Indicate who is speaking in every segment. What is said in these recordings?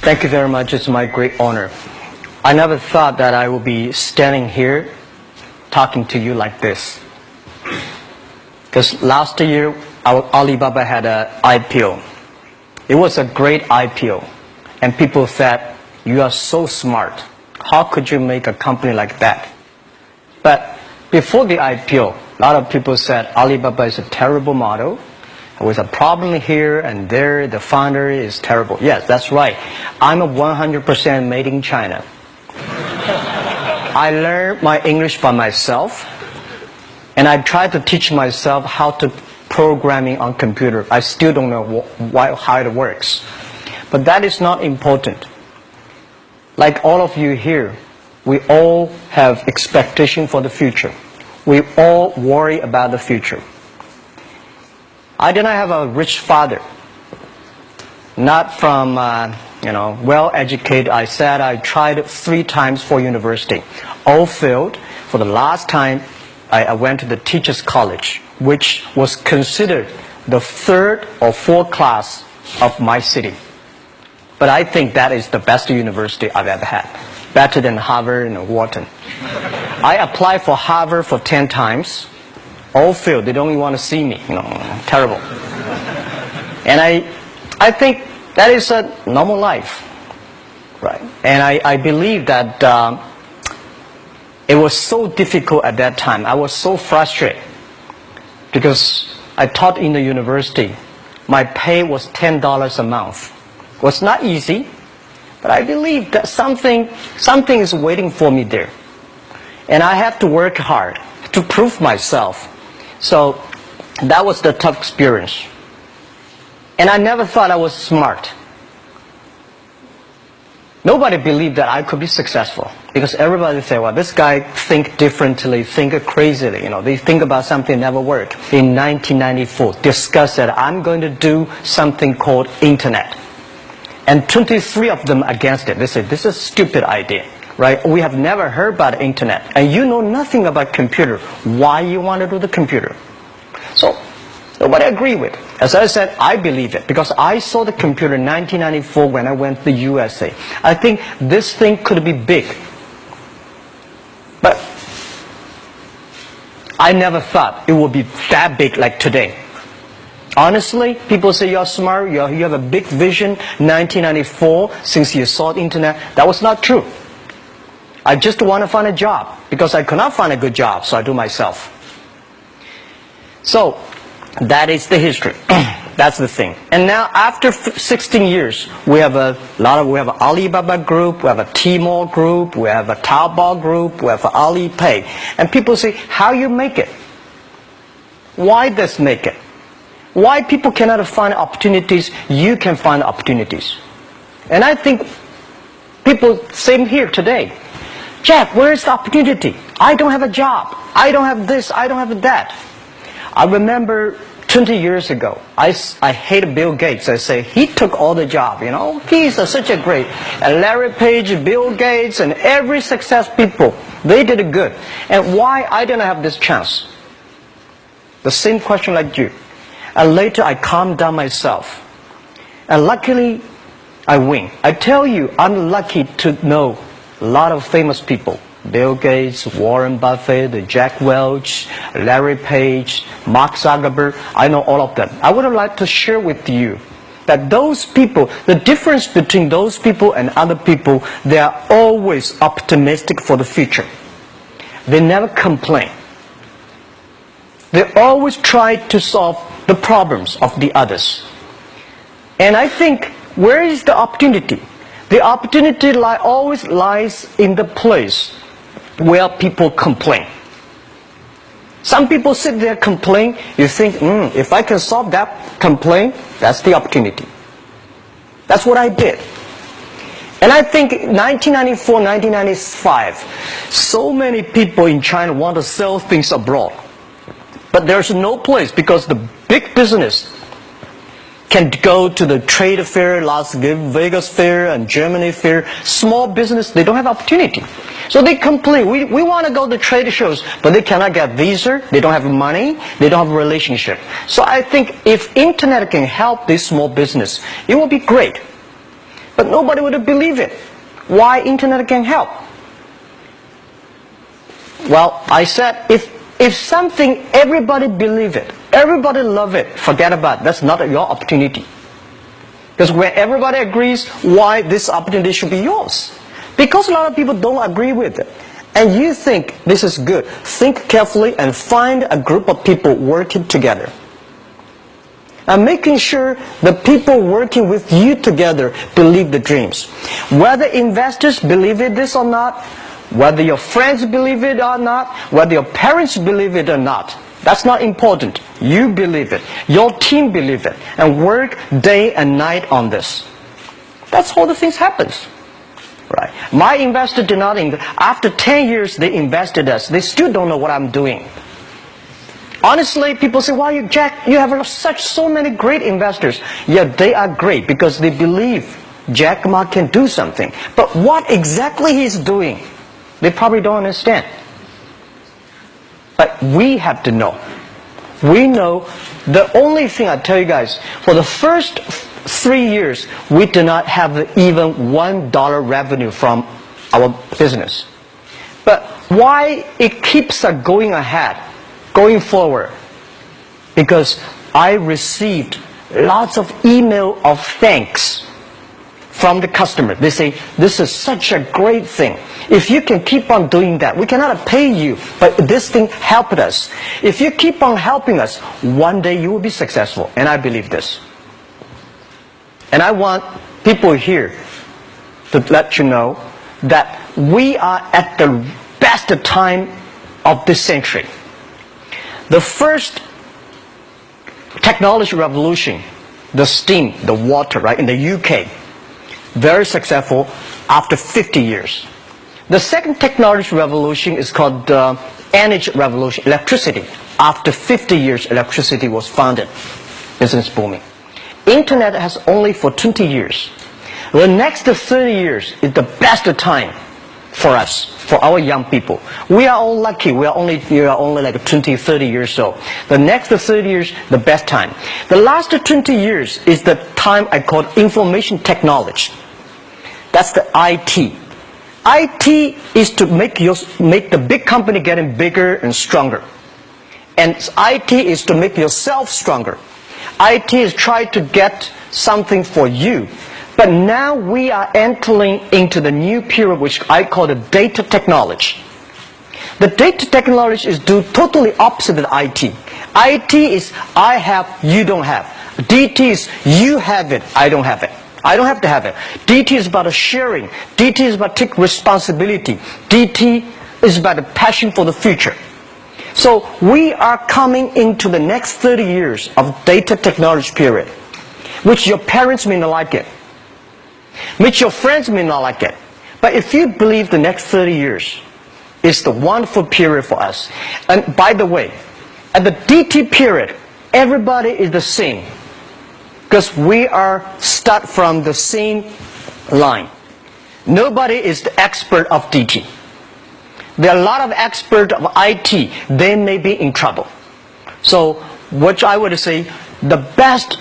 Speaker 1: Thank you very much. It's my great honor. I never thought that I would be standing here talking to you like this. Because last year, Alibaba had an IPO. It was a great IPO. And people said, you are so smart. How could you make a company like that? But before the IPO, a lot of people said Alibaba is a terrible model. With a problem here and there, the founder is terrible. Yes, that's right. I'm a 100% made in China. I learned my English by myself, and I tried to teach myself how to programming on computer. I still don't know how it works. But that is not important. Like all of you here, we all have expectation for the future. We all worry about the future. I did not have a rich father, not from, well-educated. I said I tried 3 times for university. All failed. For the last time, I went to the teacher's college, which was considered the 3rd or 4th class of my city. But I think that is the best university I've ever had. Better than Harvard and Wharton. I applied for Harvard for 10 times. All failed. They don't even want to see me. Terrible. And I think that is a normal life, right? And I believe that it was so difficult at that time. I was so frustrated because I taught in the university. My pay was $10 a month. It was not easy, but I believe that something is waiting for me there, and I have to work hard to prove myself. So that was the tough experience. And I never thought I was smart. Nobody believed that I could be successful. Because everybody said, well, this guy think differently, think crazily. They think about something never work. In 1994, discussed that I'm going to do something called internet. And 23 of them against it. They said, this is a stupid idea. Right? We have never heard about internet, and you know nothing about computer. Why you want to do the computer? So nobody agreed with. As I said, I believe it because I saw the computer in 1994 when I went to the USA. I think this thing could be big, but I never thought it would be that big like today. Honestly, people say you're smart, you have a big vision. 1994, since you saw the internet, that was not true. I just want to find a job because I could not find a good job, so I do myself. So that is the history. That's the thing. And now after 16 years, we have an Alibaba group, we have a Tmall group, we have a Taobao group, we have Alipay. And people say, how you make it? Why does make it? Why people cannot find opportunities, you can find opportunities. And I think people, same here today. Jack, where is the opportunity? I don't have a job. I don't have this. I don't have that. I remember 20 years ago, I hated Bill Gates. I say, he took all the job, He's such a great. And Larry Page, Bill Gates, and every success people, they did it good. And why I didn't have this chance? The same question like you. And later I calmed down myself. And luckily, I win. I tell you, I'm lucky to know a lot of famous people. Bill Gates, Warren Buffett, Jack Welch, Larry Page, Mark Zuckerberg. I know all of them. I would like to share with you that those people, the difference between those people and other people, they are always optimistic for the future. They never complain. They always try to solve the problems of the others. And I think, where is the opportunity? The opportunity always lies in the place where people complain. Some people sit there complain. You think, if I can solve that complaint, that's the opportunity. That's what I did. And I think 1994, 1995, so many people in China want to sell things abroad. But there's no place because the big business can go to the trade fair, Las Vegas fair and Germany fair. Small business, they don't have opportunity. So they complain, we want to go to trade shows, but they cannot get visa, they don't have money, they don't have a relationship. So I think if internet can help this small business, it will be great. But nobody would believe it. Why internet can help? Well, I said, if something, everybody believe it, everybody love it, forget about it. That's not your opportunity. Because when everybody agrees, why this opportunity should be yours? Because a lot of people don't agree with it. And you think this is good. Think carefully and find a group of people working together. And making sure the people working with you together believe the dreams. Whether investors believe it this or not, whether your friends believe it or not, whether your parents believe it or not, that's not important. You believe it. Your team believe it. And work day and night on this. That's how the things happens. Right. My investor did not invest. After 10 years they invested us. They still don't know what I'm doing. Honestly, people say, "Why Jack, you have so many great investors." Yeah, they are great because they believe Jack Ma can do something. But what exactly he's doing, they probably don't understand. But we have to know. We know the only thing I tell you guys, for the first 3 years, we do not have even $1 revenue from our business. But why it keeps us going ahead, going forward? Because I received lots of email of thanks from the customer. They say, "This is such a great thing. If you can keep on doing that, we cannot pay you, but this thing helped us. If you keep on helping us, one day you will be successful." And I believe this. And I want people here to let you know that we are at the best time of this century. The first technology revolution, the steam, the water, right, in the UK, very successful after 50 years. The second technology revolution is called energy revolution, electricity. After 50 years, electricity was founded, business booming. Internet has only for 20 years. The next 30 years is the best time for us, for our young people. We are all lucky. We are only like 20, 30 years old. The next 30 years, the best time. The last 20 years is the time I call information technology. That's the IT. IT is to make the big company getting bigger and stronger. And IT is to make yourself stronger. IT is trying to get something for you. But now we are entering into the new period which I call the data technology. The data technology is totally opposite of IT. IT is I have, you don't have. DT is you have it, I don't have it. I don't have to have it. DT is about sharing. DT is about taking responsibility. DT is about a passion for the future. So we are coming into the next 30 years of data technology period, which your parents may not like it, which your friends may not like it. But if you believe the next 30 years is the wonderful period for us. And by the way, at the DT period, everybody is the same. Because we are start from the same line. Nobody is the expert of DT. There are a lot of experts of IT. They may be in trouble. So what I would say, the best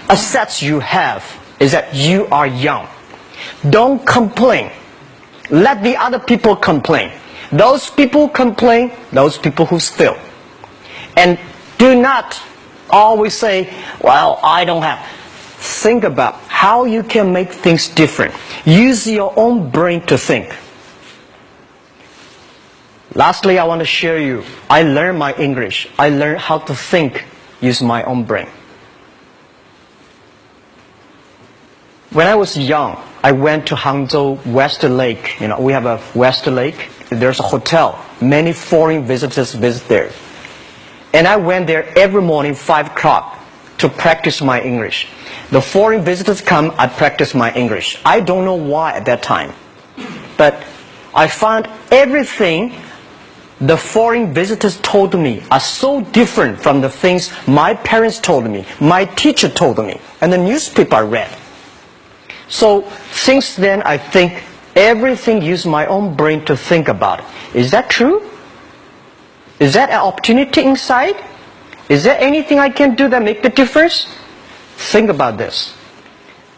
Speaker 1: assets you have is that you are young. Don't complain. Let the other people complain. Those people complain, those people who fail. And do not always say, "Well, I don't have." Think about how you can make things different. Use your own brain to think. Lastly, I want to share you, I learned my English. I learned how to think, use my own brain. When I was young, I went to Hangzhou West Lake. You know, we have a West Lake. There's a hotel. Many foreign visitors visit there. And I went there every morning, 5 o'clock, to practice my English. The foreign visitors come, I practice my English. I don't know why at that time. But I found everything the foreign visitors told me are so different from the things my parents told me, my teacher told me, and the newspaper I read. So since then, I think everything use my own brain to think about it. Is that true? Is that an opportunity inside? Is there anything I can do that make the difference? Think about this.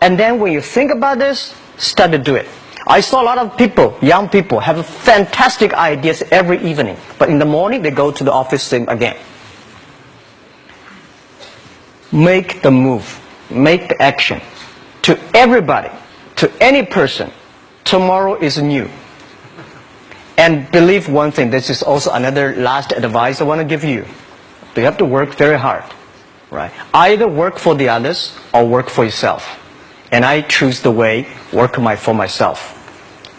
Speaker 1: And then when you think about this, start to do it. I saw a lot of people, young people, have fantastic ideas every evening. But in the morning, they go to the office again. Make the move. Make the action. To everybody, to any person, tomorrow is new. And believe one thing, this is also another last advice I want to give you. You have to work very hard. Right? Either work for the others or work for yourself. And I choose the way, work for myself.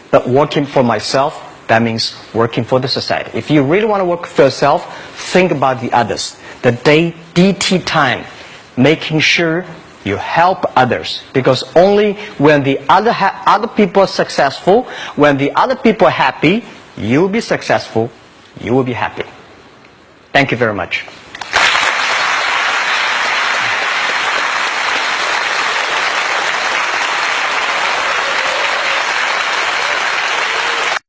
Speaker 1: But working for myself, that means working for the society. If you really want to work for yourself, think about the others. The DT time, making sure you help others. Because only when the other people are successful, when the other people are happy, you will be successful, you will be happy. Thank you very much.